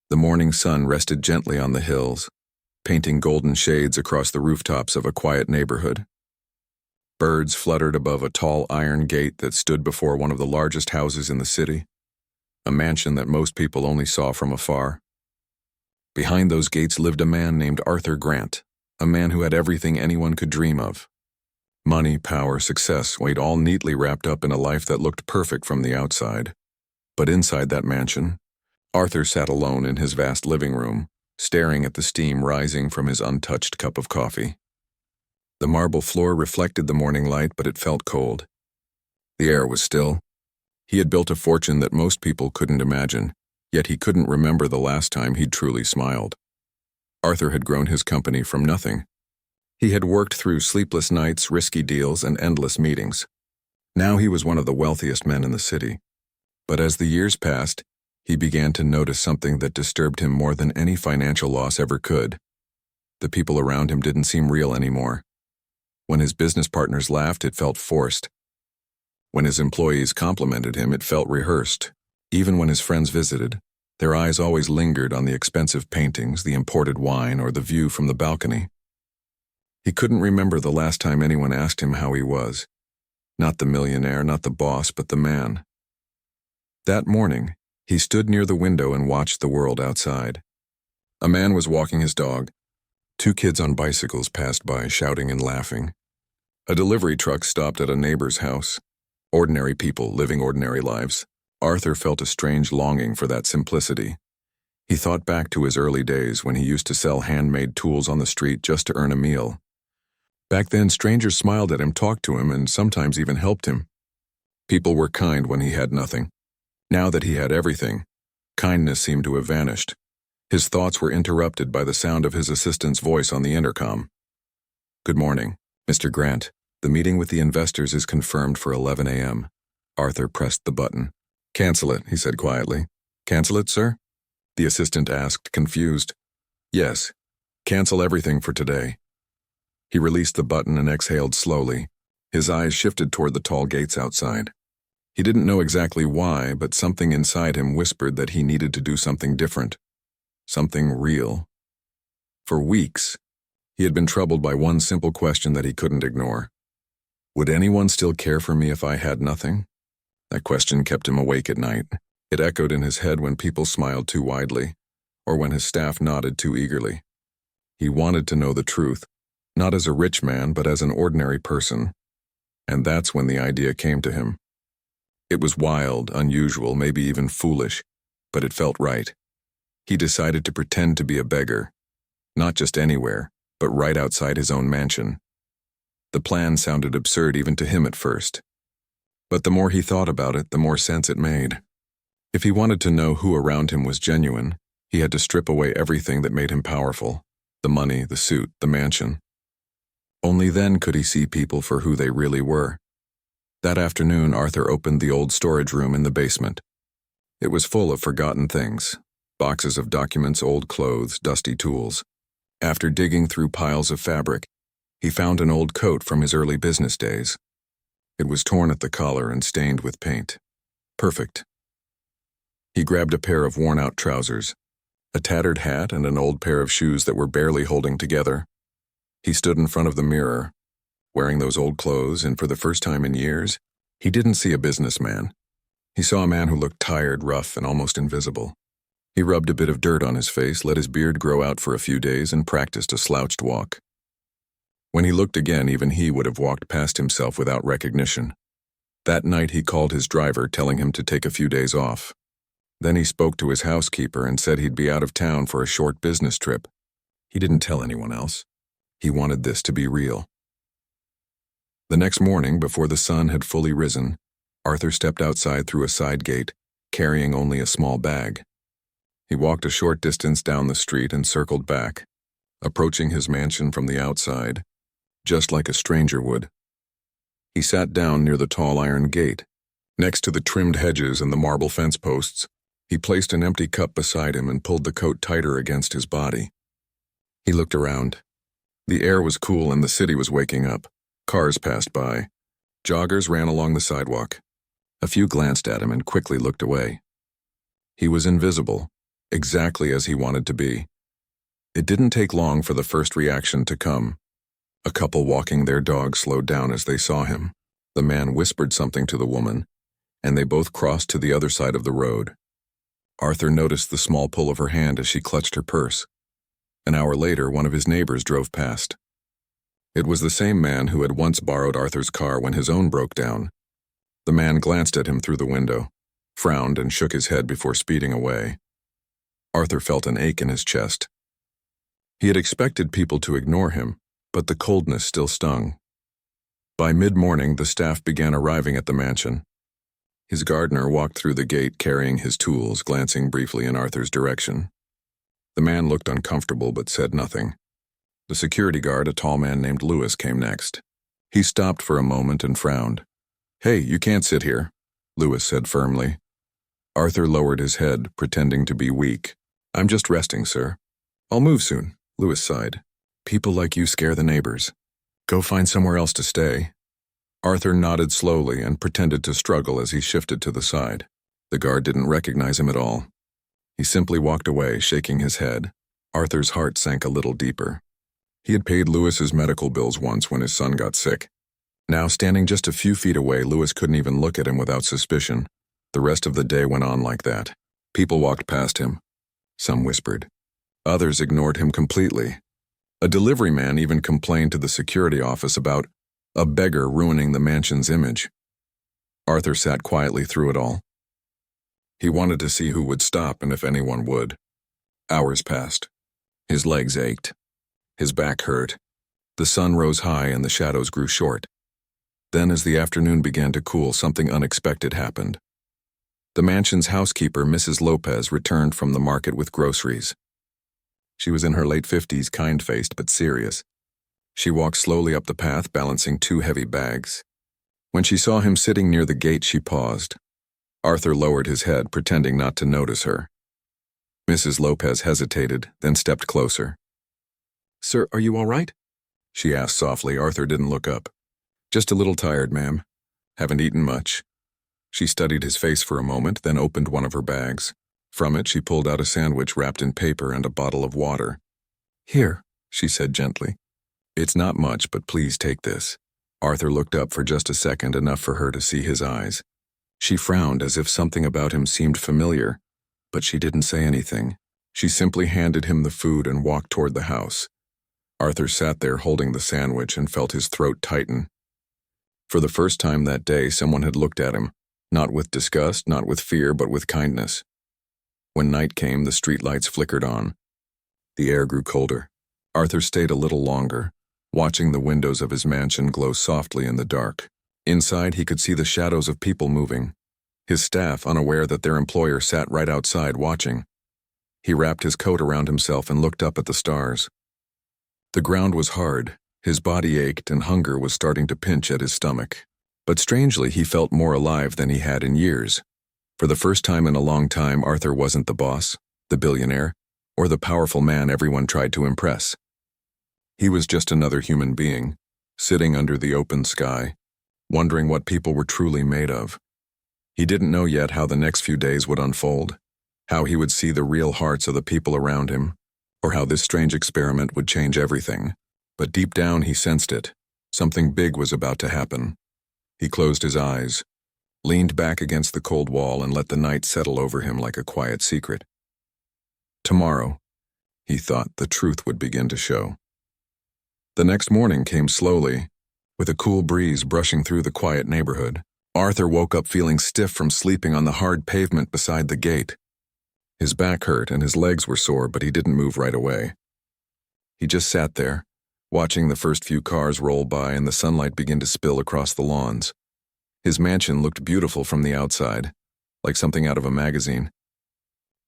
The morning sun rested gently on the hills, painting golden shades across the rooftops of a quiet neighborhood. Birds fluttered above a tall iron gate that stood before one of the largest houses in the city, a mansion that most people only saw from afar. Behind those gates lived a man named Arthur Grant, a man who had everything anyone could dream of. Money, power, success, weighed all neatly wrapped up in a life that looked perfect from the outside. But inside that mansion, Arthur sat alone in his vast living room, staring at the steam rising from his untouched cup of coffee. The marble floor reflected the morning light, but it felt cold. The air was still. He had built a fortune that most people couldn't imagine, yet he couldn't remember the last time he'd truly smiled. Arthur had grown his company from nothing. He had worked through sleepless nights, risky deals, and endless meetings. Now he was one of the wealthiest men in the city. But as the years passed, he began to notice something that disturbed him more than any financial loss ever could. The people around him didn't seem real anymore. When his business partners laughed, it felt forced. When his employees complimented him, it felt rehearsed. Even when his friends visited, their eyes always lingered on the expensive paintings, the imported wine, or the view from the balcony. He couldn't remember the last time anyone asked him how he was. Not the millionaire, not the boss, but the man. That morning, he stood near the window and watched the world outside. A man was walking his dog. 2 kids on bicycles passed by, shouting and laughing. A delivery truck stopped at a neighbor's house. Ordinary people living ordinary lives. Arthur felt a strange longing for that simplicity. He thought back to his early days when he used to sell handmade tools on the street just to earn a meal. Back then, strangers smiled at him, talked to him, and sometimes even helped him. People were kind when he had nothing. Now that he had everything, kindness seemed to have vanished. His thoughts were interrupted by the sound of his assistant's voice on the intercom. "Good morning, Mr. Grant. The meeting with the investors is confirmed for 11 a.m. Arthur pressed the button. "Cancel it," he said quietly. "Cancel it, sir?" The assistant asked, confused. "Yes. Cancel everything for today." He released the button and exhaled slowly. His eyes shifted toward the tall gates outside. He didn't know exactly why, but something inside him whispered that he needed to do something different. Something real. For weeks, he had been troubled by one simple question that he couldn't ignore. Would anyone still care for me if I had nothing? That question kept him awake at night. It echoed in his head when people smiled too widely, or when his staff nodded too eagerly. He wanted to know the truth, not as a rich man, but as an ordinary person. And that's when the idea came to him. It was wild, unusual, maybe even foolish, but it felt right. He decided to pretend to be a beggar, not just anywhere, but right outside his own mansion. The plan sounded absurd even to him at first. But the more he thought about it, the more sense it made. If he wanted to know who around him was genuine, he had to strip away everything that made him powerful. The money, the suit, the mansion. Only then could he see people for who they really were. That afternoon, Arthur opened the old storage room in the basement. It was full of forgotten things. Boxes of documents, old clothes, dusty tools. After digging through piles of fabric, he found an old coat from his early business days. It was torn at the collar and stained with paint. Perfect. He grabbed a pair of worn-out trousers, a tattered hat, and an old pair of shoes that were barely holding together. He stood in front of the mirror, wearing those old clothes, and for the first time in years, he didn't see a businessman. He saw a man who looked tired, rough, and almost invisible. He rubbed a bit of dirt on his face, let his beard grow out for a few days, and practiced a slouched walk. When he looked again, even he would have walked past himself without recognition. That night he called his driver, telling him to take a few days off. Then he spoke to his housekeeper and said he'd be out of town for a short business trip. He didn't tell anyone else. He wanted this to be real. The next morning, before the sun had fully risen, Arthur stepped outside through a side gate, carrying only a small bag. He walked a short distance down the street and circled back, approaching his mansion from the outside, just like a stranger would. He sat down near the tall iron gate. Next to the trimmed hedges and the marble fence posts, he placed an empty cup beside him and pulled the coat tighter against his body. He looked around. The air was cool and the city was waking up. Cars passed by. Joggers ran along the sidewalk. A few glanced at him and quickly looked away. He was invisible, exactly as he wanted to be. It didn't take long for the first reaction to come. A couple walking their dog slowed down as they saw him. The man whispered something to the woman, and they both crossed to the other side of the road. Arthur noticed the small pull of her hand as she clutched her purse. An hour later, one of his neighbors drove past. It was the same man who had once borrowed Arthur's car when his own broke down. The man glanced at him through the window, frowned, and shook his head before speeding away. Arthur felt an ache in his chest. He had expected people to ignore him, but the coldness still stung. By mid-morning, the staff began arriving at the mansion. His gardener walked through the gate carrying his tools, glancing briefly in Arthur's direction. The man looked uncomfortable but said nothing. The security guard, a tall man named Lewis, came next. He stopped for a moment and frowned. "Hey, you can't sit here," Lewis said firmly. Arthur lowered his head, pretending to be weak. "I'm just resting, sir." "I'll move soon," Lewis sighed. "People like you scare the neighbors. Go find somewhere else to stay." Arthur nodded slowly and pretended to struggle as he shifted to the side. The guard didn't recognize him at all. He simply walked away, shaking his head. Arthur's heart sank a little deeper. He had paid Lewis's medical bills once when his son got sick. Now, standing just a few feet away, Lewis couldn't even look at him without suspicion. The rest of the day went on like that. People walked past him. Some whispered. Others ignored him completely. A delivery man even complained to the security office about a beggar ruining the mansion's image. Arthur sat quietly through it all. He wanted to see who would stop and if anyone would. Hours passed. His legs ached. His back hurt. The sun rose high and the shadows grew short. Then, as the afternoon began to cool, something unexpected happened. The mansion's housekeeper, Mrs. Lopez, returned from the market with groceries. She was in her late 50s, kind-faced but serious. She walked slowly up the path, balancing 2 heavy bags. When she saw him sitting near the gate, she paused. Arthur lowered his head, pretending not to notice her. Mrs. Lopez hesitated, then stepped closer. "Sir, are you all right?" she asked softly. Arthur didn't look up. "Just a little tired, ma'am. Haven't eaten much." She studied his face for a moment, then opened one of her bags. From it, she pulled out a sandwich wrapped in paper and a bottle of water. "Here," she said gently. "It's not much, but please take this." Arthur looked up for just a second, enough for her to see his eyes. She frowned as if something about him seemed familiar, but she didn't say anything. She simply handed him the food and walked toward the house. Arthur sat there holding the sandwich and felt his throat tighten. For the first time that day, someone had looked at him, not with disgust, not with fear, but with kindness. When night came, the streetlights flickered on. The air grew colder. Arthur stayed a little longer, watching the windows of his mansion glow softly in the dark. Inside, he could see the shadows of people moving, his staff unaware that their employer sat right outside watching. He wrapped his coat around himself and looked up at the stars. The ground was hard, his body ached, and hunger was starting to pinch at his stomach. But strangely, he felt more alive than he had in years. For the first time in a long time, Arthur wasn't the boss, the billionaire, or the powerful man everyone tried to impress. He was just another human being, sitting under the open sky, wondering what people were truly made of. He didn't know yet how the next few days would unfold, how he would see the real hearts of the people around him, or how this strange experiment would change everything. But deep down he sensed it. Something big was about to happen. He closed his eyes, leaned back against the cold wall, and let the night settle over him like a quiet secret. Tomorrow, he thought, the truth would begin to show. The next morning came slowly, with a cool breeze brushing through the quiet neighborhood. Arthur woke up feeling stiff from sleeping on the hard pavement beside the gate. His back hurt and his legs were sore, but he didn't move right away. He just sat there, watching the first few cars roll by and the sunlight begin to spill across the lawns. His mansion looked beautiful from the outside, like something out of a magazine.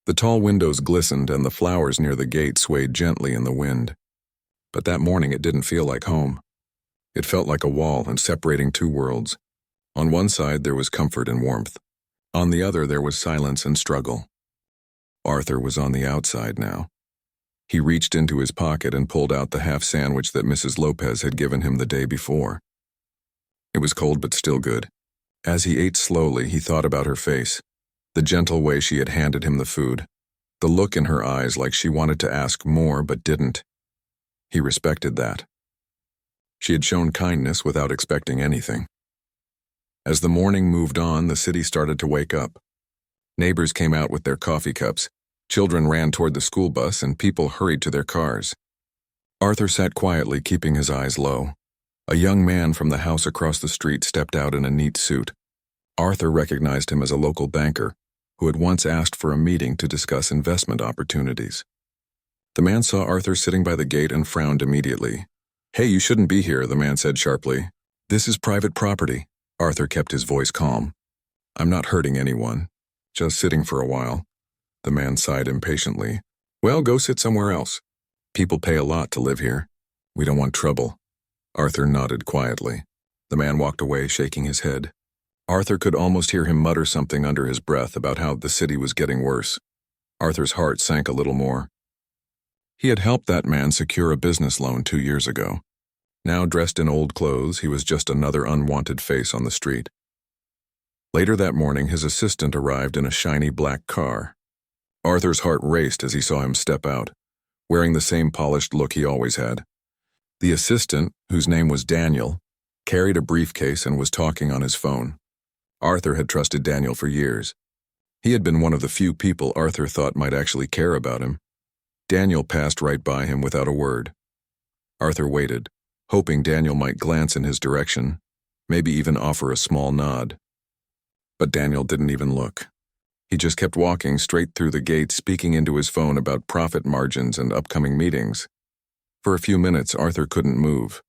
The tall windows glistened and the flowers near the gate swayed gently in the wind. But that morning it didn't feel like home. It felt like a wall and separating 2 worlds. On one side there was comfort and warmth. On the other there was silence and struggle. Arthur was on the outside now. He reached into his pocket and pulled out the half sandwich that Mrs. Lopez had given him the day before. It was cold but still good. As he ate slowly, he thought about her face, the gentle way she had handed him the food, the look in her eyes like she wanted to ask more but didn't. He respected that. She had shown kindness without expecting anything. As the morning moved on, the city started to wake up. Neighbors came out with their coffee cups, children ran toward the school bus, and people hurried to their cars. Arthur sat quietly, keeping his eyes low. A young man from the house across the street stepped out in a neat suit. Arthur recognized him as a local banker who had once asked for a meeting to discuss investment opportunities. The man saw Arthur sitting by the gate and frowned immediately. "Hey, you shouldn't be here," the man said sharply. "This is private property." Arthur kept his voice calm. "I'm not hurting anyone. Just sitting for a while." The man sighed impatiently. "Well, go sit somewhere else. People pay a lot to live here. We don't want trouble." Arthur nodded quietly. The man walked away, shaking his head. Arthur could almost hear him mutter something under his breath about how the city was getting worse. Arthur's heart sank a little more. He had helped that man secure a business loan 2 years ago. Now, dressed in old clothes, he was just another unwanted face on the street. Later that morning, his assistant arrived in a shiny black car. Arthur's heart raced as he saw him step out, wearing the same polished look he always had. The assistant, whose name was Daniel, carried a briefcase and was talking on his phone. Arthur had trusted Daniel for years. He had been one of the few people Arthur thought might actually care about him. Daniel passed right by him without a word. Arthur waited, hoping Daniel might glance in his direction, maybe even offer a small nod. But Daniel didn't even look. He just kept walking straight through the gate, speaking into his phone about profit margins and upcoming meetings. For a few minutes, Arthur couldn't move.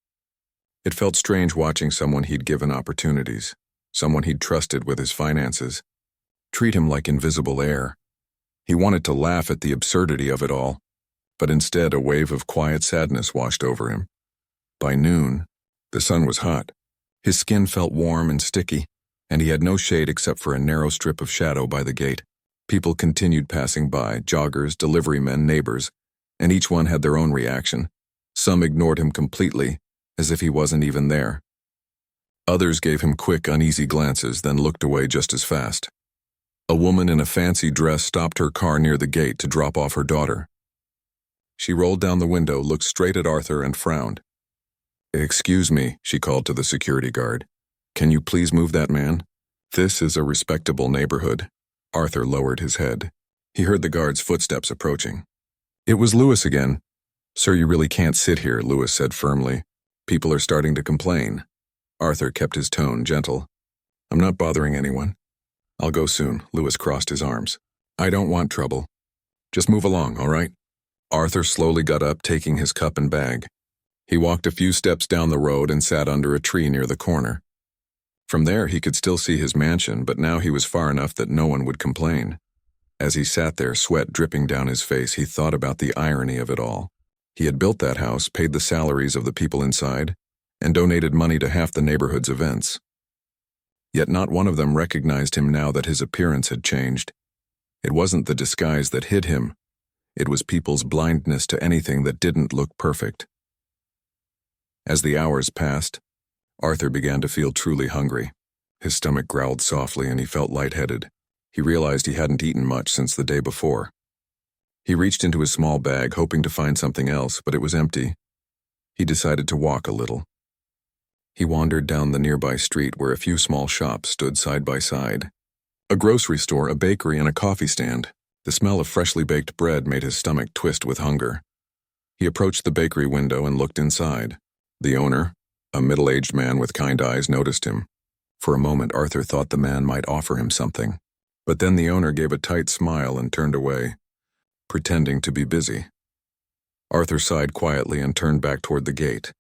It felt strange watching someone he'd given opportunities, someone he'd trusted with his finances, treat him like invisible air. He wanted to laugh at the absurdity of it all, but instead a wave of quiet sadness washed over him. By noon, the sun was hot. His skin felt warm and sticky, and he had no shade except for a narrow strip of shadow by the gate. People continued passing by, joggers, delivery men, neighbors, and each one had their own reaction. Some ignored him completely, as if he wasn't even there. Others gave him quick, uneasy glances, then looked away just as fast. A woman in a fancy dress stopped her car near the gate to drop off her daughter. She rolled down the window, looked straight at Arthur, and frowned. "Excuse me," she called to the security guard. "Can you please move that man? This is a respectable neighborhood." Arthur lowered his head. He heard the guard's footsteps approaching. It was Lewis again. "Sir, you really can't sit here," Lewis said firmly. "People are starting to complain." Arthur kept his tone gentle. "I'm not bothering anyone. I'll go soon." Lewis crossed his arms. "I don't want trouble. Just move along, all right?" Arthur slowly got up, taking his cup and bag. He walked a few steps down the road and sat under a tree near the corner. From there, he could still see his mansion, but now he was far enough that no one would complain. As he sat there, sweat dripping down his face, he thought about the irony of it all. He had built that house, paid the salaries of the people inside, and donated money to half the neighborhood's events. Yet not one of them recognized him now that his appearance had changed. It wasn't the disguise that hid him. It was people's blindness to anything that didn't look perfect. As the hours passed, Arthur began to feel truly hungry. His stomach growled softly and he felt lightheaded. He realized he hadn't eaten much since the day before. He reached into his small bag, hoping to find something else, but it was empty. He decided to walk a little. He wandered down the nearby street where a few small shops stood side by side. A grocery store, a bakery, and a coffee stand. The smell of freshly baked bread made his stomach twist with hunger. He approached the bakery window and looked inside. The owner, a middle-aged man with kind eyes, noticed him. For a moment, Arthur thought the man might offer him something. But then the owner gave a tight smile and turned away, pretending to be busy. Arthur sighed quietly and turned back toward the gate.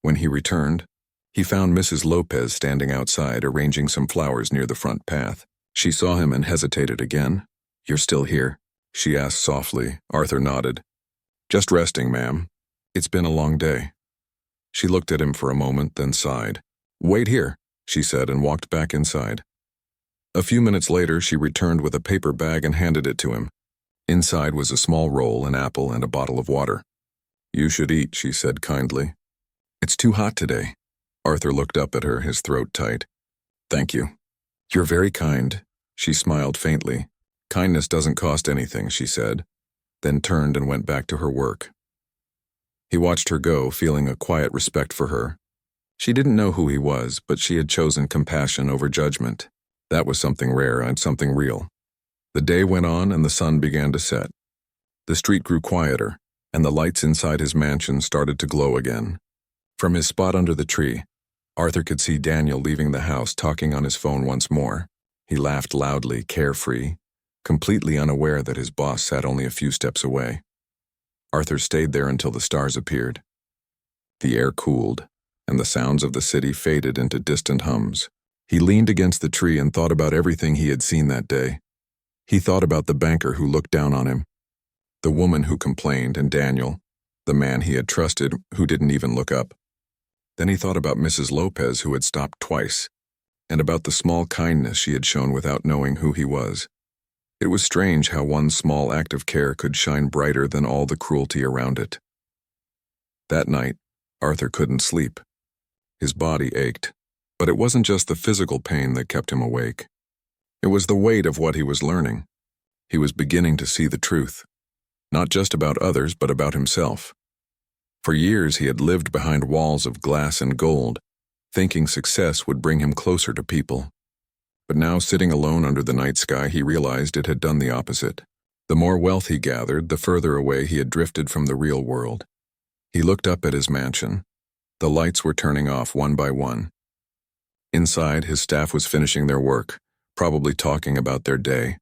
When he returned, he found Mrs. Lopez standing outside, arranging some flowers near the front path. She saw him and hesitated again. "You're still here?" she asked softly. Arthur nodded. "Just resting, ma'am. It's been a long day." She looked at him for a moment, then sighed. "Wait here," she said, and walked back inside. A few minutes later, she returned with a paper bag and handed it to him. Inside was a small roll, an apple, and a bottle of water. "You should eat," she said kindly. "It's too hot today." Arthur looked up at her, his throat tight. "Thank you." "You're very kind." She smiled faintly. "Kindness doesn't cost anything," she said, then turned and went back to her work. He watched her go, feeling a quiet respect for her. She didn't know who he was, but she had chosen compassion over judgment. That was something rare and something real. The day went on and the sun began to set. The street grew quieter, and the lights inside his mansion started to glow again. From his spot under the tree, Arthur could see Daniel leaving the house, talking on his phone once more. He laughed loudly, carefree, completely unaware that his boss sat only a few steps away. Arthur stayed there until the stars appeared. The air cooled, and the sounds of the city faded into distant hums. He leaned against the tree and thought about everything he had seen that day. He thought about the banker who looked down on him, the woman who complained, and Daniel, the man he had trusted who didn't even look up. Then he thought about Mrs. Lopez, who had stopped twice, and about the small kindness she had shown without knowing who he was. It was strange how one small act of care could shine brighter than all the cruelty around it. That night, Arthur couldn't sleep. His body ached, but it wasn't just the physical pain that kept him awake. It was the weight of what he was learning. He was beginning to see the truth, not just about others, but about himself. For years he had lived behind walls of glass and gold, thinking success would bring him closer to people. But now, sitting alone under the night sky, he realized it had done the opposite. The more wealth he gathered, the further away he had drifted from the real world. He looked up at his mansion. The lights were turning off one by one. Inside, his staff was finishing their work, probably talking about their day,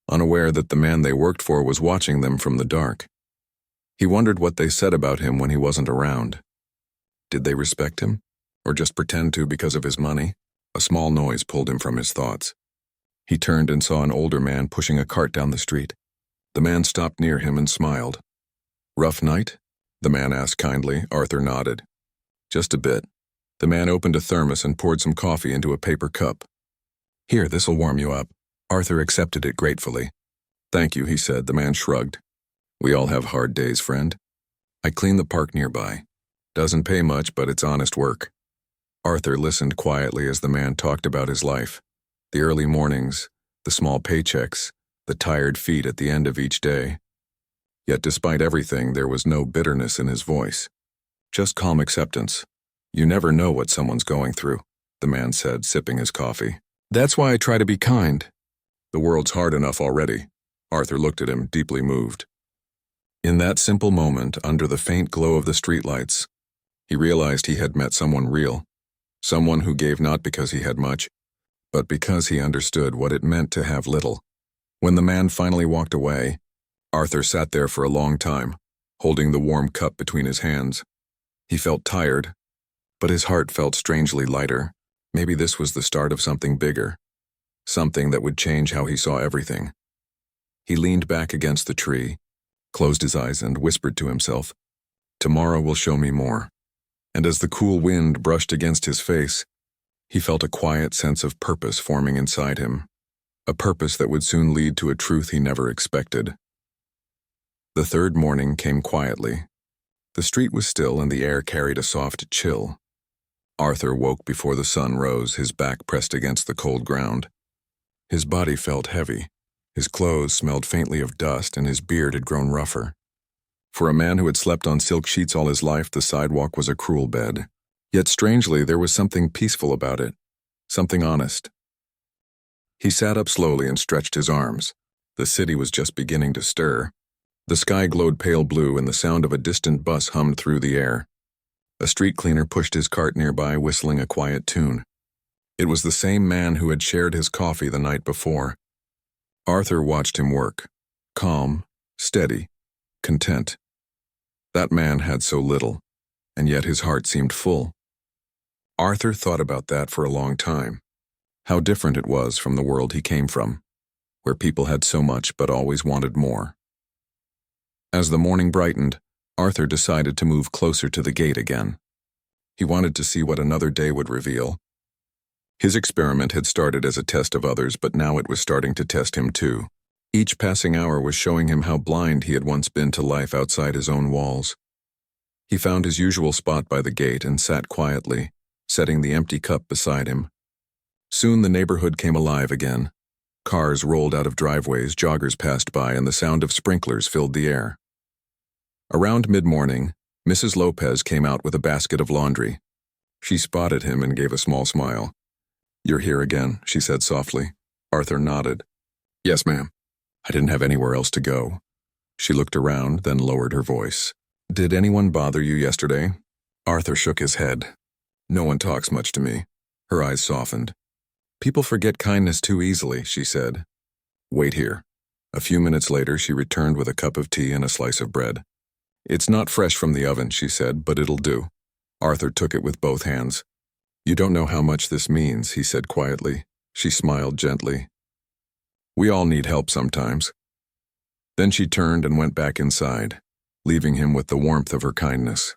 unaware that the man they worked for was watching them from the dark. He wondered what they said about him when he wasn't around. Did they respect him, or just pretend to because of his money? A small noise pulled him from his thoughts. He turned and saw an older man pushing a cart down the street. The man stopped near him and smiled. "Rough night?" the man asked kindly. Arthur nodded. "Just a bit." The man opened a thermos and poured some coffee into a paper cup. "Here, this'll warm you up." Arthur accepted it gratefully. "Thank you," he said. The man shrugged. "We all have hard days, friend. I clean the park nearby. Doesn't pay much, but it's honest work." Arthur listened quietly as the man talked about his life. The early mornings, the small paychecks, the tired feet at the end of each day. Yet despite everything, there was no bitterness in his voice. Just calm acceptance. "You never know what someone's going through," the man said, sipping his coffee. "That's why I try to be kind." "The world's hard enough already." Arthur looked at him, deeply moved. In that simple moment, under the faint glow of the streetlights, he realized he had met someone real. Someone who gave not because he had much, but because he understood what it meant to have little. When the man finally walked away, Arthur sat there for a long time, holding the warm cup between his hands. He felt tired, but his heart felt strangely lighter. Maybe this was the start of something bigger, something that would change how he saw everything. He leaned back against the tree, closed his eyes, and whispered to himself, "Tomorrow will show me more." And as the cool wind brushed against his face, he felt a quiet sense of purpose forming inside him, a purpose that would soon lead to a truth he never expected. The third morning came quietly. The street was still and the air carried a soft chill. Arthur woke before the sun rose, his back pressed against the cold ground. His body felt heavy, his clothes smelled faintly of dust, and his beard had grown rougher. For a man who had slept on silk sheets all his life, the sidewalk was a cruel bed. Yet strangely, there was something peaceful about it, something honest. He sat up slowly and stretched his arms. The city was just beginning to stir. The sky glowed pale blue and the sound of a distant bus hummed through the air. A street cleaner pushed his cart nearby, whistling a quiet tune. It was the same man who had shared his coffee the night before. Arthur watched him work, calm, steady, content. That man had so little, and yet his heart seemed full. Arthur thought about that for a long time. How different it was from the world he came from, where people had so much but always wanted more. As the morning brightened, Arthur decided to move closer to the gate again. He wanted to see what another day would reveal. His experiment had started as a test of others, but now it was starting to test him too. Each passing hour was showing him how blind he had once been to life outside his own walls. He found his usual spot by the gate and sat quietly, setting the empty cup beside him. Soon the neighborhood came alive again. Cars rolled out of driveways, joggers passed by, and the sound of sprinklers filled the air. Around mid-morning, Mrs. Lopez came out with a basket of laundry. She spotted him and gave a small smile. "You're here again," she said softly. Arthur nodded. "Yes, ma'am. I didn't have anywhere else to go." She looked around, then lowered her voice. "Did anyone bother you yesterday?" Arthur shook his head. "No one talks much to me." Her eyes softened. "People forget kindness too easily," she said. "Wait here." A few minutes later, she returned with a cup of tea and a slice of bread. "It's not fresh from the oven," she said, "but it'll do." Arthur took it with both hands. "You don't know how much this means," he said quietly. She smiled gently. "We all need help sometimes." Then she turned and went back inside, leaving him with the warmth of her kindness.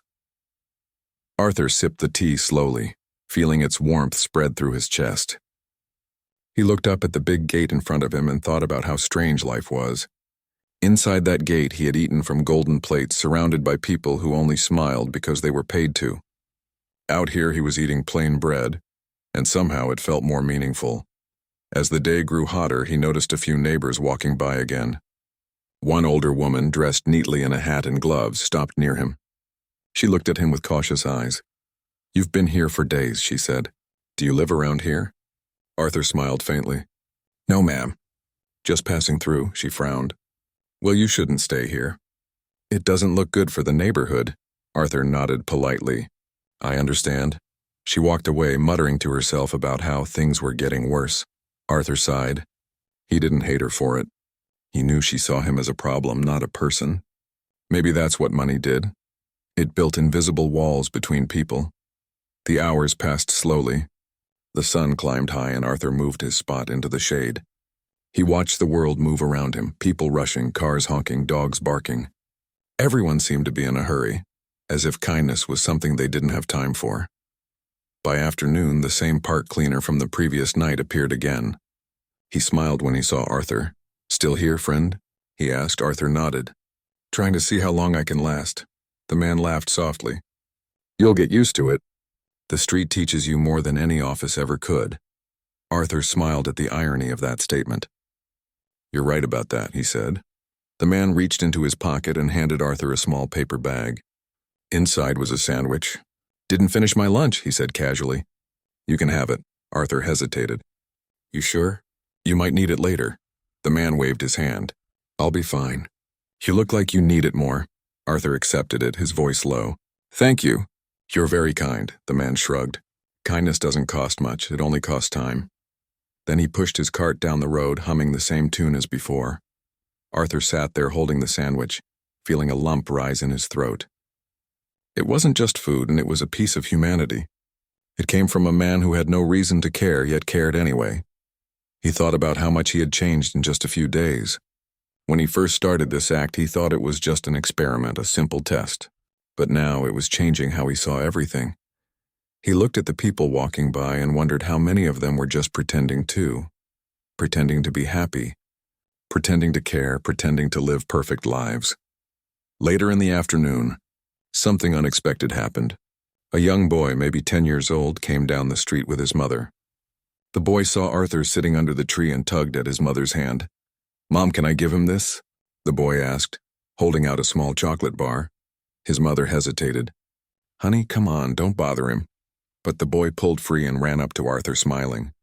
Arthur sipped the tea slowly, feeling its warmth spread through his chest. He looked up at the big gate in front of him and thought about how strange life was. Inside that gate, he had eaten from golden plates, surrounded by people who only smiled because they were paid to. Out here, he was eating plain bread, and somehow it felt more meaningful. As the day grew hotter, he noticed a few neighbors walking by again. One older woman, dressed neatly in a hat and gloves, stopped near him. She looked at him with cautious eyes. "You've been here for days," she said. "Do you live around here?" Arthur smiled faintly. "No, ma'am. Just passing through," she frowned. "Well, you shouldn't stay here." "It doesn't look good for the neighborhood." Arthur nodded politely. "I understand." She walked away, muttering to herself about how things were getting worse. Arthur sighed. He didn't hate her for it. He knew she saw him as a problem, not a person. Maybe that's what money did. It built invisible walls between people. The hours passed slowly. The sun climbed high and Arthur moved his spot into the shade. He watched the world move around him, people rushing, cars honking, dogs barking. Everyone seemed to be in a hurry, as if kindness was something they didn't have time for. By afternoon, the same park cleaner from the previous night appeared again. He smiled when he saw Arthur. "Still here, friend?" he asked. Arthur nodded. "Trying to see how long I can last." The man laughed softly. "You'll get used to it. The street teaches you more than any office ever could." Arthur smiled at the irony of that statement. "You're right about that," he said. The man reached into his pocket and handed Arthur a small paper bag. Inside was a sandwich. "Didn't finish my lunch," he said casually. "You can have it." Arthur hesitated. "You sure? You might need it later." The man waved his hand. "I'll be fine." "You look like you need it more." Arthur accepted it, his voice low. "Thank you." "You're very kind," the man shrugged. "Kindness doesn't cost much, it only costs time." Then he pushed his cart down the road, humming the same tune as before. Arthur sat there holding the sandwich, feeling a lump rise in his throat. It wasn't just food, and it was a piece of humanity. It came from a man who had no reason to care, yet cared anyway. He thought about how much he had changed in just a few days. When he first started this act, he thought it was just an experiment, a simple test. But now it was changing how he saw everything. He looked at the people walking by and wondered how many of them were just pretending too. Pretending to be happy. Pretending to care, pretending to live perfect lives. Later in the afternoon, something unexpected happened. A young boy, maybe 10 years old, came down the street with his mother. The boy saw Arthur sitting under the tree and tugged at his mother's hand. "Mom, can I give him this?" the boy asked, holding out a small chocolate bar. His mother hesitated. "Honey, come on, don't bother him." But the boy pulled free and ran up to Arthur, smiling.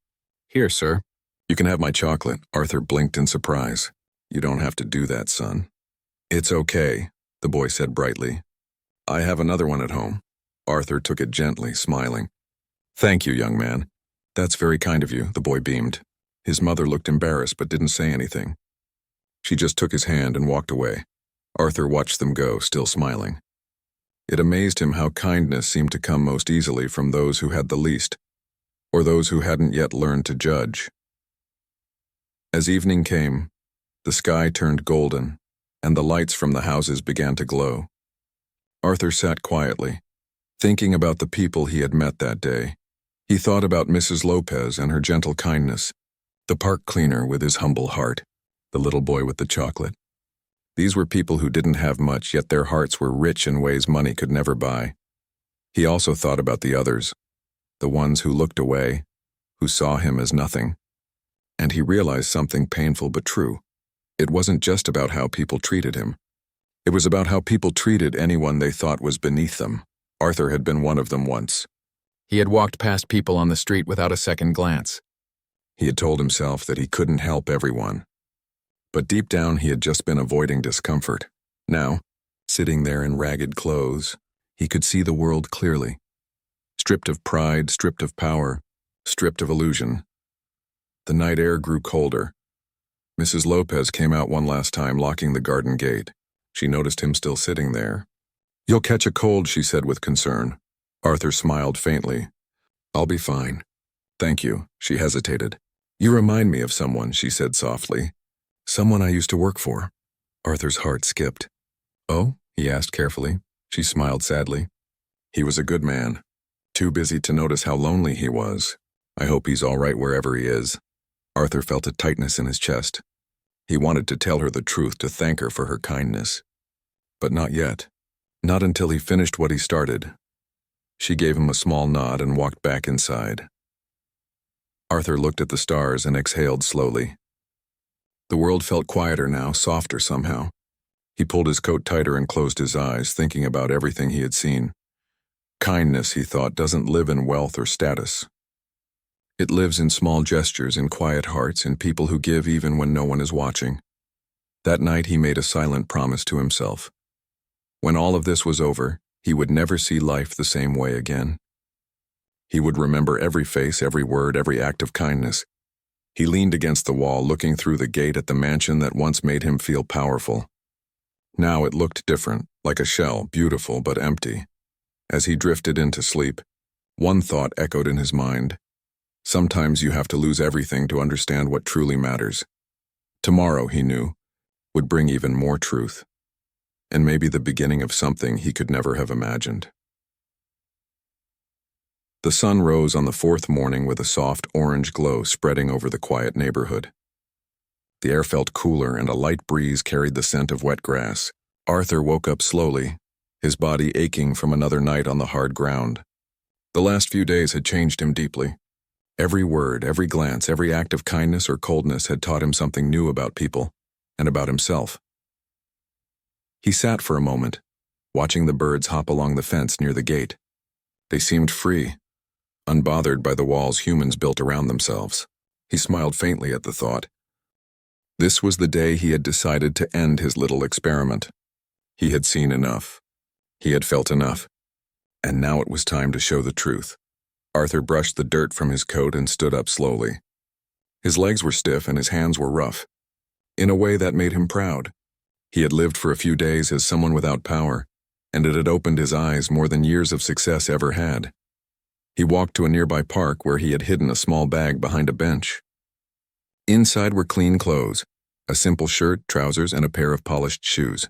"Here, sir. You can have my chocolate." Arthur blinked in surprise. "You don't have to do that, son." "It's okay," the boy said brightly. "I have another one at home." Arthur took it gently, smiling. "Thank you, young man." "That's very kind of you," the boy beamed. His mother looked embarrassed but didn't say anything. She just took his hand and walked away. Arthur watched them go, still smiling. It amazed him how kindness seemed to come most easily from those who had the least, or those who hadn't yet learned to judge. As evening came, the sky turned golden, and the lights from the houses began to glow. Arthur sat quietly, thinking about the people he had met that day. He thought about Mrs. Lopez and her gentle kindness, the park cleaner with his humble heart, the little boy with the chocolate. These were people who didn't have much, yet their hearts were rich in ways money could never buy. He also thought about the others, the ones who looked away, who saw him as nothing. And he realized something painful but true. It wasn't just about how people treated him. It was about how people treated anyone they thought was beneath them. Arthur had been one of them once. He had walked past people on the street without a second glance. He had told himself that he couldn't help everyone. But deep down, he had just been avoiding discomfort. Now, sitting there in ragged clothes, he could see the world clearly. Stripped of pride, stripped of power, stripped of illusion. The night air grew colder. Mrs. Lopez came out one last time, locking the garden gate. She noticed him still sitting there. "You'll catch a cold," she said with concern. Arthur smiled faintly. "I'll be fine." "Thank you," she hesitated. "You remind me of someone," she said softly. "Someone I used to work for." Arthur's heart skipped. "Oh?" he asked carefully. She smiled sadly. "He was a good man. Too busy to notice how lonely he was. I hope he's all right wherever he is." Arthur felt a tightness in his chest. He wanted to tell her the truth, to thank her for her kindness. But not yet. Not until he finished what he started. She gave him a small nod and walked back inside. Arthur looked at the stars and exhaled slowly. The world felt quieter now, softer somehow. He pulled his coat tighter and closed his eyes, thinking about everything he had seen. Kindness, he thought, doesn't live in wealth or status. It lives in small gestures, in quiet hearts, in people who give even when no one is watching. That night he made a silent promise to himself. When all of this was over, he would never see life the same way again. He would remember every face, every word, every act of kindness. He leaned against the wall, looking through the gate at the mansion that once made him feel powerful. Now it looked different, like a shell, beautiful but empty. As he drifted into sleep, one thought echoed in his mind. Sometimes you have to lose everything to understand what truly matters. Tomorrow, he knew, would bring even more truth. And maybe the beginning of something he could never have imagined. The sun rose on the fourth morning with a soft orange glow spreading over the quiet neighborhood. The air felt cooler and a light breeze carried the scent of wet grass. Arthur woke up slowly, his body aching from another night on the hard ground. The last few days had changed him deeply. Every word, every glance, every act of kindness or coldness had taught him something new about people and about himself. He sat for a moment, watching the birds hop along the fence near the gate. They seemed free, unbothered by the walls humans built around themselves. He smiled faintly at the thought. This was the day he had decided to end his little experiment. He had seen enough. He had felt enough. And now it was time to show the truth. Arthur brushed the dirt from his coat and stood up slowly. His legs were stiff and his hands were rough. In a way that made him proud. He had lived for a few days as someone without power, and it had opened his eyes more than years of success ever had. He walked to a nearby park where he had hidden a small bag behind a bench. Inside were clean clothes, a simple shirt, trousers, and a pair of polished shoes.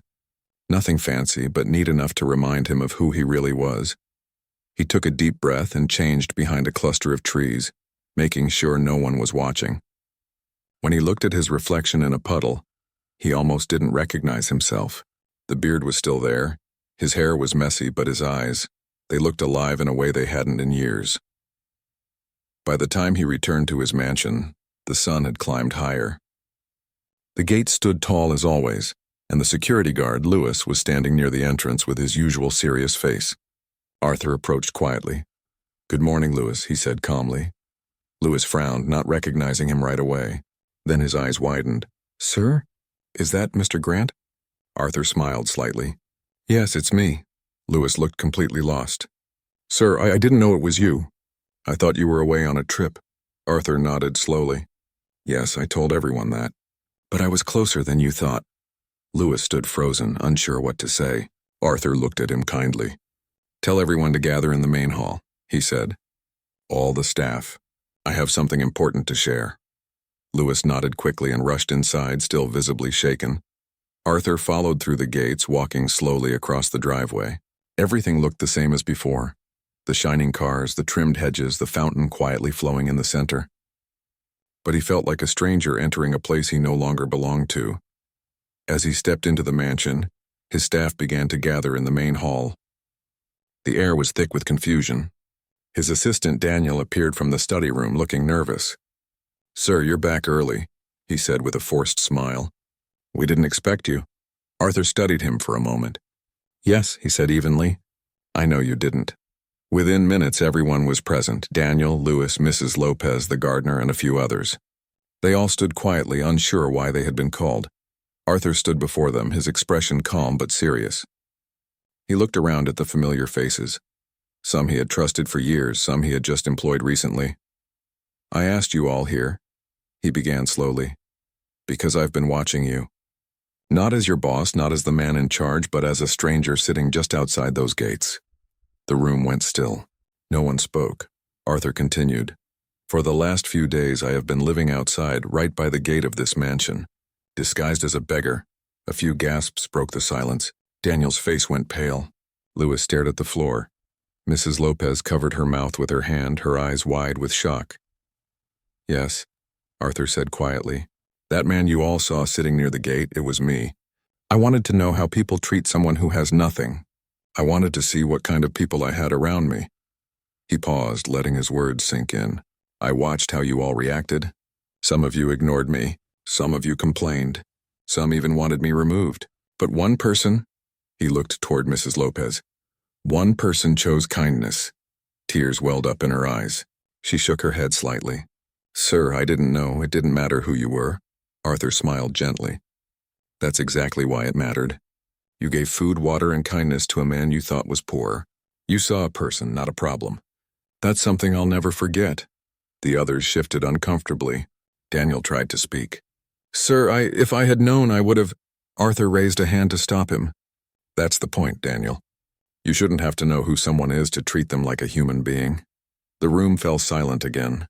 Nothing fancy, but neat enough to remind him of who he really was. He took a deep breath and changed behind a cluster of trees, making sure no one was watching. When he looked at his reflection in a puddle, he almost didn't recognize himself. The beard was still there. His hair was messy, but his eyes, they looked alive in a way they hadn't in years. By the time he returned to his mansion, the sun had climbed higher. The gate stood tall as always, and the security guard, Lewis, was standing near the entrance with his usual serious face. Arthur approached quietly. "Good morning, Lewis," he said calmly. Lewis frowned, not recognizing him right away. Then his eyes widened. "Sir? Is that Mr. Grant?" Arthur smiled slightly. "Yes, it's me." Lewis looked completely lost. "Sir, I didn't know it was you. I thought you were away on a trip." Arthur nodded slowly. "Yes, I told everyone that. But I was closer than you thought." Lewis stood frozen, unsure what to say. Arthur looked at him kindly. "Tell everyone to gather in the main hall," he said. "All the staff. I have something important to share." Lewis nodded quickly and rushed inside, still visibly shaken. Arthur followed through the gates, walking slowly across the driveway. Everything looked the same as before. The shining cars, the trimmed hedges, the fountain quietly flowing in the center. But he felt like a stranger entering a place he no longer belonged to. As he stepped into the mansion, his staff began to gather in the main hall. The air was thick with confusion. His assistant Daniel appeared from the study room looking nervous. "Sir, you're back early," he said with a forced smile. "We didn't expect you." Arthur studied him for a moment. "Yes," he said evenly. "I know you didn't." Within minutes, everyone was present: Daniel, Lewis, Mrs. Lopez, the gardener, and a few others. They all stood quietly, unsure why they had been called. Arthur stood before them, his expression calm but serious. He looked around at the familiar faces. Some he had trusted for years, some he had just employed recently. "I asked you all here," he began slowly, "because I've been watching you. Not as your boss, not as the man in charge, but as a stranger sitting just outside those gates." The room went still. No one spoke. Arthur continued. "For the last few days I have been living outside, right by the gate of this mansion, disguised as a beggar." A few gasps broke the silence. Daniel's face went pale. Lewis stared at the floor. Mrs. Lopez covered her mouth with her hand, her eyes wide with shock. "Yes," Arthur said quietly. "That man you all saw sitting near the gate, it was me. I wanted to know how people treat someone who has nothing. I wanted to see what kind of people I had around me." He paused, letting his words sink in. "I watched how you all reacted. Some of you ignored me. Some of you complained. Some even wanted me removed. But one person," he looked toward Mrs. Lopez, "one person chose kindness." Tears welled up in her eyes. She shook her head slightly. "Sir, I didn't know. It didn't matter who you were." Arthur smiled gently. "That's exactly why it mattered. You gave food, water, and kindness to a man you thought was poor. You saw a person, not a problem. That's something I'll never forget." The others shifted uncomfortably. Daniel tried to speak. "Sir, if I had known, I would have—" Arthur raised a hand to stop him. "That's the point, Daniel. You shouldn't have to know who someone is to treat them like a human being." The room fell silent again.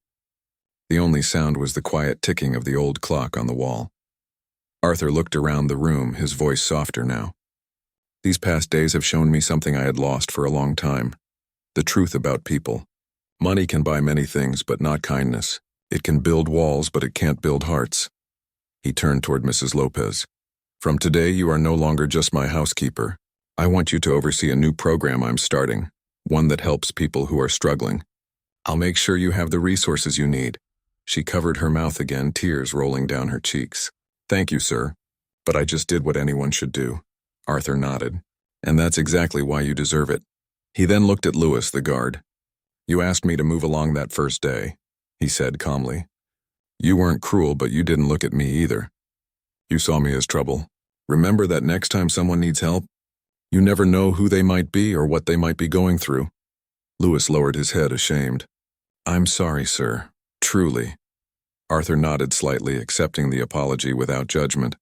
The only sound was the quiet ticking of the old clock on the wall. Arthur looked around the room, his voice softer now. "These past days have shown me something I had lost for a long time. The truth about people. Money can buy many things, but not kindness. It can build walls, but it can't build hearts." He turned toward Mrs. Lopez. "From today, you are no longer just my housekeeper. I want you to oversee a new program I'm starting, one that helps people who are struggling. I'll make sure you have the resources you need." She covered her mouth again, tears rolling down her cheeks. "Thank you, sir. But I just did what anyone should do." Arthur nodded. "And that's exactly why you deserve it." He then looked at Lewis, the guard. "You asked me to move along that first day," he said calmly. "You weren't cruel, but you didn't look at me either. You saw me as trouble. Remember that next time someone needs help, you never know who they might be or what they might be going through." Lewis lowered his head, ashamed. "I'm sorry, sir. Truly." Arthur nodded slightly, accepting the apology without judgment.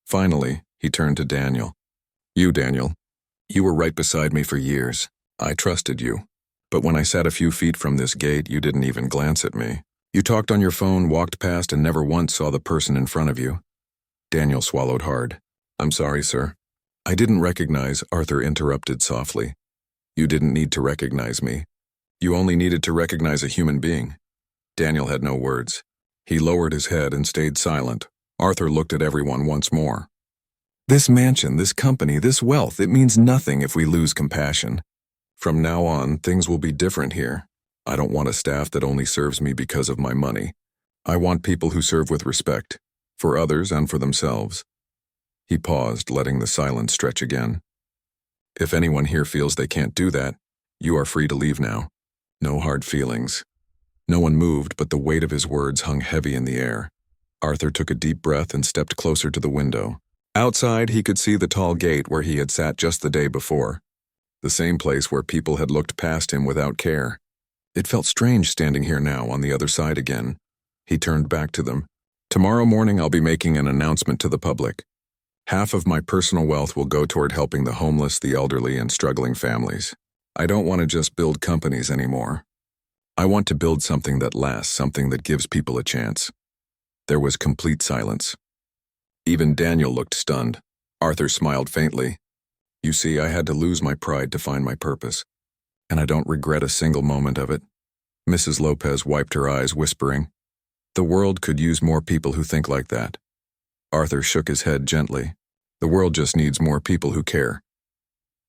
Finally, he turned to Daniel. "You, Daniel. You were right beside me for years. I trusted you. But when I sat a few feet from this gate, you didn't even glance at me. You talked on your phone, walked past, and never once saw the person in front of you." Daniel swallowed hard. "I'm sorry, sir." "I didn't recognize," Arthur interrupted softly. "You didn't need to recognize me. You only needed to recognize a human being." Daniel had no words. He lowered his head and stayed silent. Arthur looked at everyone once more. "This mansion, this company, this wealth, it means nothing if we lose compassion. From now on, things will be different here. I don't want a staff that only serves me because of my money. I want people who serve with respect, for others and for themselves." He paused, letting the silence stretch again. "If anyone here feels they can't do that, you are free to leave now. No hard feelings." No one moved, but the weight of his words hung heavy in the air. Arthur took a deep breath and stepped closer to the window. Outside, he could see the tall gate where he had sat just the day before. The same place where people had looked past him without care. It felt strange standing here now on the other side again. He turned back to them. "Tomorrow morning I'll be making an announcement to the public. Half of my personal wealth will go toward helping the homeless, the elderly, and struggling families. I don't want to just build companies anymore. I want to build something that lasts, something that gives people a chance." There was complete silence. Even Daniel looked stunned. Arthur smiled faintly. "You see, I had to lose my pride to find my purpose, and I don't regret a single moment of it." Mrs. Lopez wiped her eyes, whispering, "The world could use more people who think like that." Arthur shook his head gently. "The world just needs more people who care."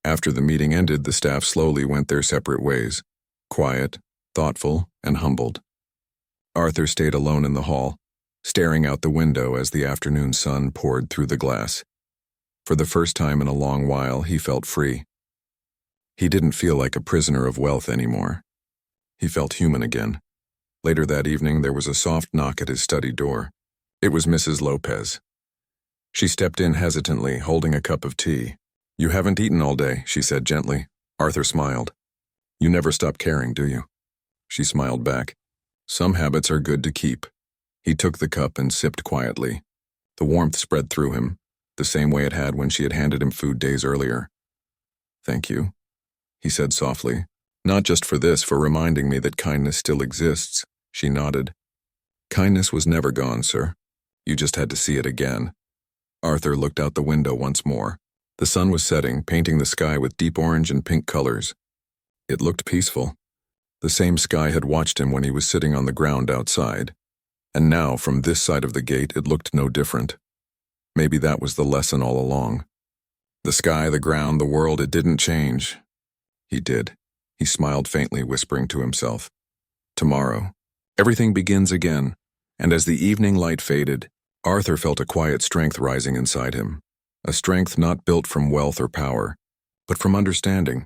After the meeting ended, the staff slowly went their separate ways, quiet, thoughtful, and humbled. Arthur stayed alone in the hall. staring out the window as the afternoon sun poured through the glass. For the first time in a long while, he felt free. He didn't feel like a prisoner of wealth anymore. He felt human again. Later that evening, there was a soft knock at his study door. It was Mrs. Lopez. She stepped in hesitantly, holding a cup of tea. "You haven't eaten all day," she said gently. Arthur smiled. "You never stop caring, do you?" She smiled back. "Some habits are good to keep." He took the cup and sipped quietly. The warmth spread through him, the same way it had when she had handed him food days earlier. "Thank you," he said softly. "Not just for this, for reminding me that kindness still exists." She nodded. "Kindness was never gone, sir. You just had to see it again." Arthur looked out the window once more. The sun was setting, painting the sky with deep orange and pink colors. It looked peaceful. The same sky had watched him when he was sitting on the ground outside. And now, from this side of the gate, it looked no different. Maybe that was the lesson all along. The sky, the ground, the world, it didn't change. He did. He smiled faintly, whispering to himself. Tomorrow, everything begins again, and as the evening light faded, Arthur felt a quiet strength rising inside him. A strength not built from wealth or power, but from understanding.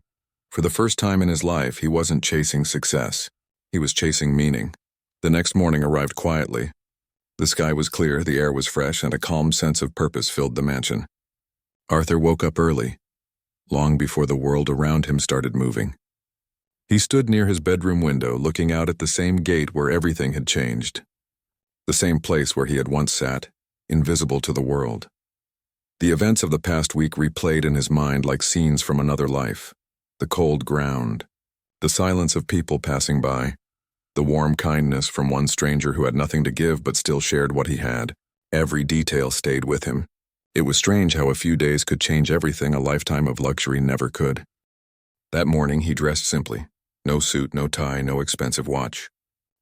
For the first time in his life, he wasn't chasing success. He was chasing meaning. The next morning arrived quietly. The sky was clear, the air was fresh, and a calm sense of purpose filled the mansion. Arthur woke up early, long before the world around him started moving. He stood near his bedroom window, looking out at the same gate where everything had changed. The same place where he had once sat, invisible to the world. The events of the past week replayed in his mind like scenes from another life. The cold ground, the silence of people passing by, the warm kindness from one stranger who had nothing to give but still shared what he had. Every detail stayed with him. It was strange how a few days could change everything a lifetime of luxury never could. That morning he dressed simply. No suit, no tie, no expensive watch.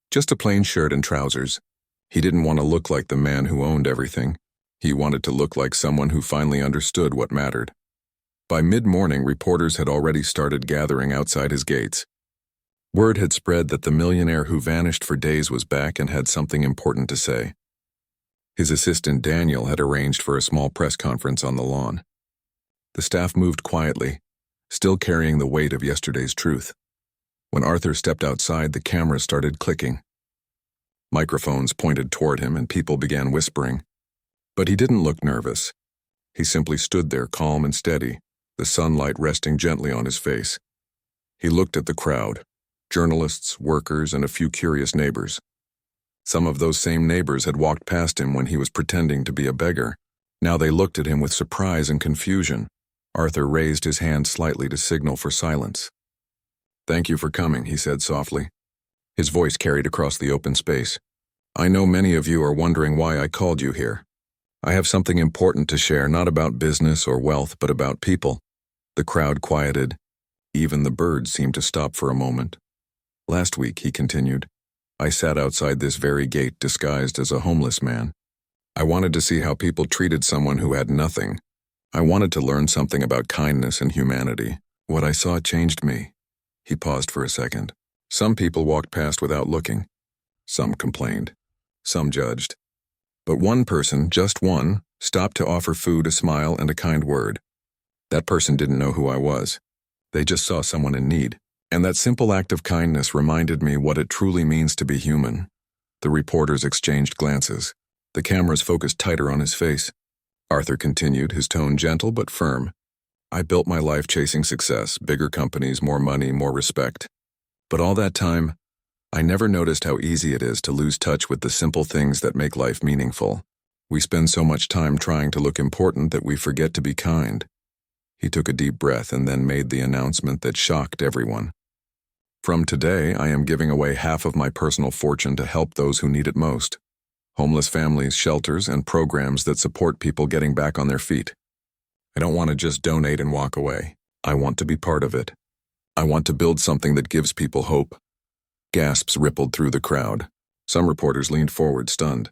Just a plain shirt and trousers. He didn't want to look like the man who owned everything. He wanted to look like someone who finally understood what mattered. By mid-morning, reporters had already started gathering outside his gates. Word had spread that the millionaire who vanished for days was back and had something important to say. His assistant Daniel had arranged for a small press conference on the lawn. The staff moved quietly, still carrying the weight of yesterday's truth. When Arthur stepped outside, the cameras started clicking. Microphones pointed toward him and people began whispering. But he didn't look nervous. He simply stood there calm and steady, the sunlight resting gently on his face. He looked at the crowd, journalists, workers, and a few curious neighbors. Some of those same neighbors had walked past him when he was pretending to be a beggar. Now they looked at him with surprise and confusion. Arthur raised his hand slightly to signal for silence. "Thank you for coming," he said softly. His voice carried across the open space. "I know many of you are wondering why I called you here. I have something important to share, not about business or wealth, but about people." The crowd quieted. Even the birds seemed to stop for a moment. "Last week," he continued, "I sat outside this very gate disguised as a homeless man. I wanted to see how people treated someone who had nothing. I wanted to learn something about kindness and humanity. What I saw changed me." He paused for a second. Some people walked past without looking. Some complained. Some judged. But one person, just one, stopped to offer food, a smile, and a kind word. That person didn't know who I was. They just saw someone in need. And that simple act of kindness reminded me what it truly means to be human. The reporters exchanged glances. The cameras focused tighter on his face. Arthur continued, his tone gentle but firm. "I built my life chasing success, bigger companies, more money, more respect. But all that time, I never noticed how easy it is to lose touch with the simple things that make life meaningful. We spend so much time trying to look important that we forget to be kind." He took a deep breath and then made the announcement that shocked everyone. "From today, I am giving away half of my personal fortune to help those who need it most. Homeless families, shelters, and programs that support people getting back on their feet. I don't want to just donate and walk away. I want to be part of it. I want to build something that gives people hope." Gasps rippled through the crowd. Some reporters leaned forward, stunned.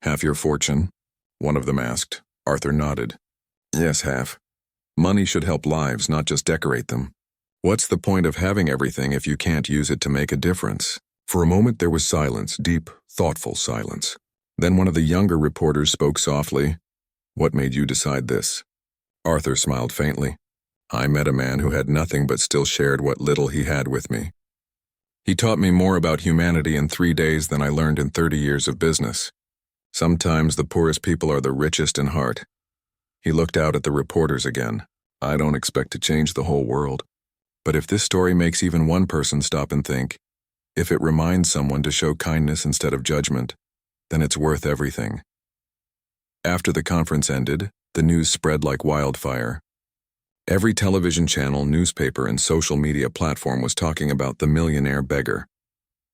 "Half your fortune?" one of them asked. Arthur nodded. "Yes, half. Money should help lives, not just decorate them. What's the point of having everything if you can't use it to make a difference?" For a moment there was silence, deep, thoughtful silence. Then one of the younger reporters spoke softly. "What made you decide this?" Arthur smiled faintly. "I met a man who had nothing but still shared what little he had with me. He taught me more about humanity in 3 days than I learned in 30 years of business. Sometimes the poorest people are the richest in heart." He looked out at the reporters again. "I don't expect to change the whole world. But if this story makes even one person stop and think, if it reminds someone to show kindness instead of judgment, then it's worth everything." After the conference ended, the news spread like wildfire. Every television channel, newspaper, and social media platform was talking about the millionaire beggar.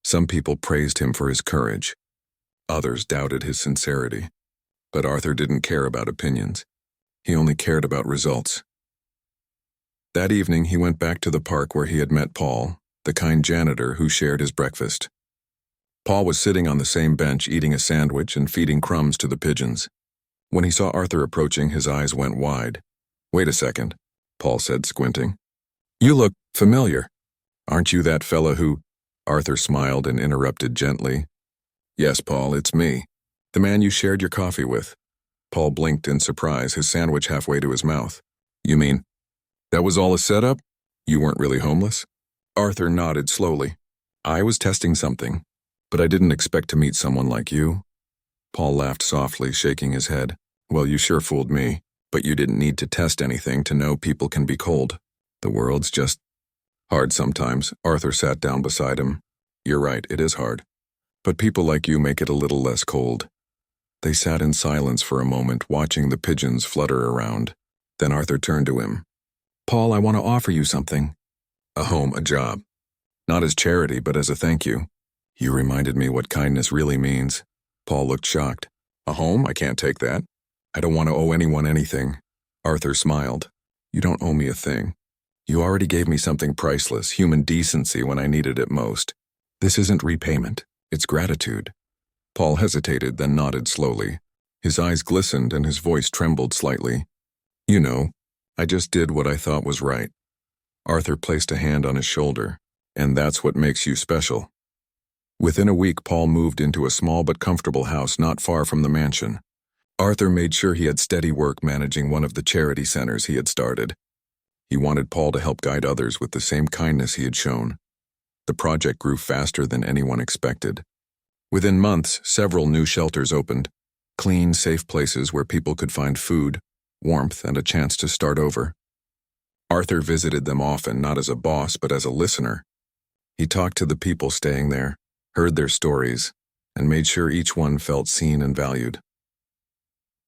Some people praised him for his courage. Others doubted his sincerity. But Arthur didn't care about opinions. He only cared about results. That evening, he went back to the park where he had met Paul, the kind janitor who shared his breakfast. Paul was sitting on the same bench eating a sandwich and feeding crumbs to the pigeons. When he saw Arthur approaching, his eyes went wide. "Wait a second," Paul said, squinting. "You look familiar. Aren't you that fella who—" Arthur smiled and interrupted gently. "Yes, Paul, it's me. The man you shared your coffee with." Paul blinked in surprise, his sandwich halfway to his mouth. "You mean, that was all a setup? You weren't really homeless?" Arthur nodded slowly. "I was testing something, but I didn't expect to meet someone like you." Paul laughed softly, shaking his head. "Well, you sure fooled me, but you didn't need to test anything to know people can be cold. The world's just hard sometimes." Arthur sat down beside him. "You're right, it is hard. But people like you make it a little less cold." They sat in silence for a moment, watching the pigeons flutter around. Then Arthur turned to him. "Paul, I want to offer you something." "A home, a job. Not as charity, but as a thank you." "You reminded me what kindness really means." Paul looked shocked. "A home? I can't take that. I don't want to owe anyone anything." Arthur smiled. "You don't owe me a thing. You already gave me something priceless, human decency, when I needed it most. This isn't repayment. It's gratitude." Paul hesitated, then nodded slowly. His eyes glistened and his voice trembled slightly. "You know, I just did what I thought was right." Arthur placed a hand on his shoulder. "And that's what makes you special." Within a week, Paul moved into a small but comfortable house not far from the mansion. Arthur made sure he had steady work managing one of the charity centers he had started. He wanted Paul to help guide others with the same kindness he had shown. The project grew faster than anyone expected. Within months, several new shelters opened, clean, safe places where people could find food, warmth, and a chance to start over. Arthur visited them often, not as a boss, but as a listener. He talked to the people staying there, heard their stories, and made sure each one felt seen and valued.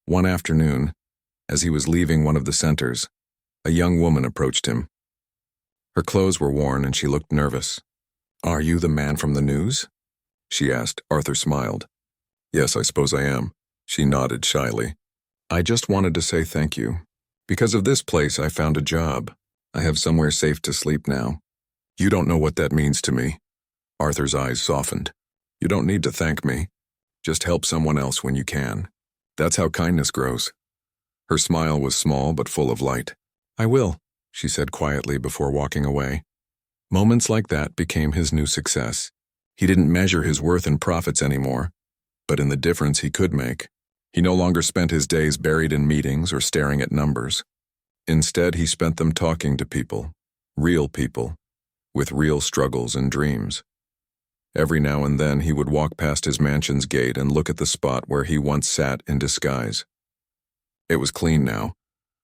One afternoon, as he was leaving one of the centers, a young woman approached him. Her clothes were worn and she looked nervous. "Are you the man from the news?" she asked. Arthur smiled. "Yes, I suppose I am." She nodded shyly. "I just wanted to say thank you. Because of this place, I found a job. I have somewhere safe to sleep now." "You don't know what that means to me." Arthur's eyes softened. "You don't need to thank me. Just help someone else when you can. That's how kindness grows." Her smile was small but full of light. "I will," she said quietly before walking away. Moments like that became his new success. He didn't measure his worth in profits anymore, but in the difference he could make. He no longer spent his days buried in meetings or staring at numbers. Instead, he spent them talking to people, with real struggles and dreams. Every now and then, he would walk past his mansion's gate and look at the spot where he once sat in disguise. It was clean now,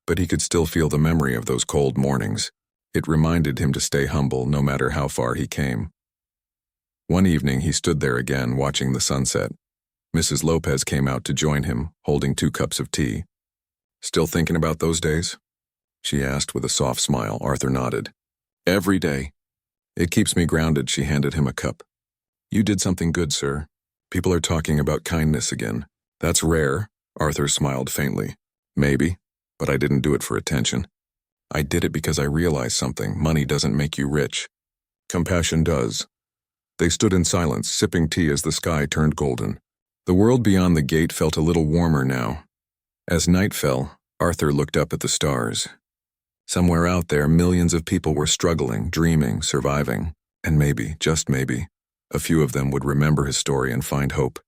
but he could still feel the memory of those cold mornings. It reminded him to stay humble no matter how far he came. One evening, he stood there again, watching the sunset. Mrs. Lopez came out to join him, holding 2 cups of tea. "Still thinking about those days?" she asked with a soft smile. Arthur nodded. "Every day. It keeps me grounded." She handed him a cup. "You did something good, sir. People are talking about kindness again." "That's rare," Arthur smiled faintly. "Maybe, but I didn't do it for attention. I did it because I realized something. Money doesn't make you rich. Compassion does." They stood in silence, sipping tea as the sky turned golden. The world beyond the gate felt a little warmer now. As night fell, Arthur looked up at the stars. Somewhere out there, millions of people were struggling, dreaming, surviving, and maybe, just maybe, a few of them would remember his story and find hope.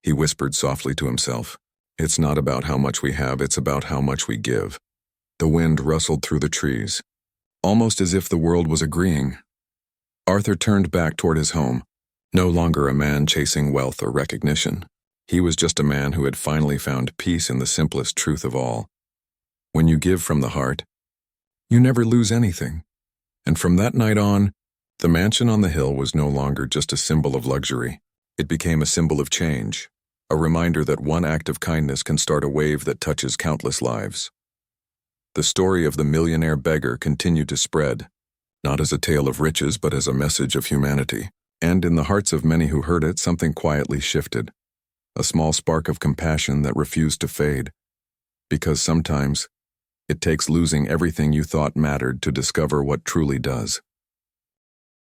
He whispered softly to himself. It's not about how much we have, it's about how much we give. The wind rustled through the trees, almost as if the world was agreeing. Arthur turned back toward his home, no longer a man chasing wealth or recognition. He was just a man who had finally found peace in the simplest truth of all. When you give from the heart, you never lose anything. And from that night on, the mansion on the hill was no longer just a symbol of luxury. It became a symbol of change, a reminder that one act of kindness can start a wave that touches countless lives. The story of the millionaire beggar continued to spread, not as a tale of riches but as a message of humanity. And in the hearts of many who heard it, something quietly shifted, a small spark of compassion that refused to fade. Because sometimes, it takes losing everything you thought mattered to discover what truly does.